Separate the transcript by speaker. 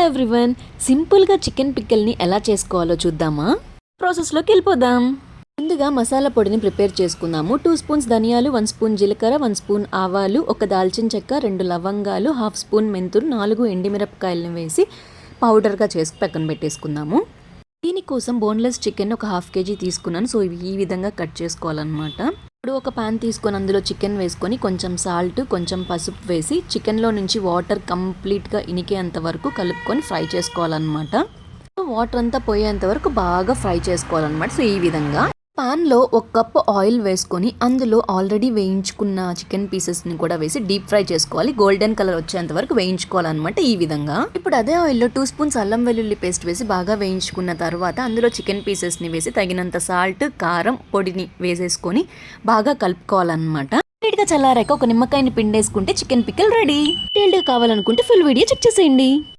Speaker 1: Everyone, సింపుల్గా chicken పిక్కల్ని ఎలా చేసుకోవాలో చూద్దామా? ప్రాసెస్లోకి వెళ్ళిపోదాం. ముందుగా మసాలా పొడిని ప్రిపేర్ చేసుకుందాము. 2 స్పూన్స్ ధనియాలు, 1 స్పూన్ జీలకర్ర, 1 స్పూన్ ఆవాలు, 1 దాల్చిన చెక్క, 2 లవంగాలు, 1/2 స్పూన్ మెంతులు, 4 ఎండిమిరపకాయలను వేసి పౌడర్గా చేసి పక్కన పెట్టేసుకుందాము. దీనికోసం బోన్లెస్ చికెన్ ఒక 1/2 kg తీసుకున్నాను. సో ఇవి ఈ విధంగా కట్ చేసుకోవాలన్నమాట. ఇప్పుడు ఒక పాన్ తీసుకొని అందులో చికెన్ వేసుకొని కొంచెం సాల్ట్, కొంచెం పసుపు వేసి చికెన్లో నుంచి వాటర్ కంప్లీట్గా ఇనికేంత వరకు కలుపుకొని ఫ్రై చేసుకోవాలన్నమాట. వాటర్ అంతా పోయేంత వరకు బాగా ఫ్రై చేసుకోవాలన్నమాట. సో ఈ విధంగా పాన్లో 1 కప్ ఆయిల్ వేసుకొని అందులో ఆల్రెడీ వేయించుకున్న చికెన్ పీసెస్ని కూడా వేసి డీప్ ఫ్రై చేసుకోవాలి. గోల్డెన్ కలర్ వచ్చేంత వరకు వేయించుకోవాలన్నమాట. ఈ విధంగా ఇప్పుడు అదే ఆయిల్లో 2 స్పూన్స్ అల్లం వెల్లుల్లి పేస్ట్ వేసి బాగా వేయించుకున్న తర్వాత అందులో చికెన్ పీసెస్ని వేసి తగినంత సాల్ట్, కారం పొడిని వేసేసుకొని బాగా కలుపుకోవాలన్నమాట. నీట్గా చల్లారాక ఒక నిమ్మకాయని పిండేసుకుంటే చికెన్ పిక్కల్ రెడీ. డీటెయిల్డ్గా కావాలనుకుంటే ఫుల్ వీడియో చెక్ చేసేయండి.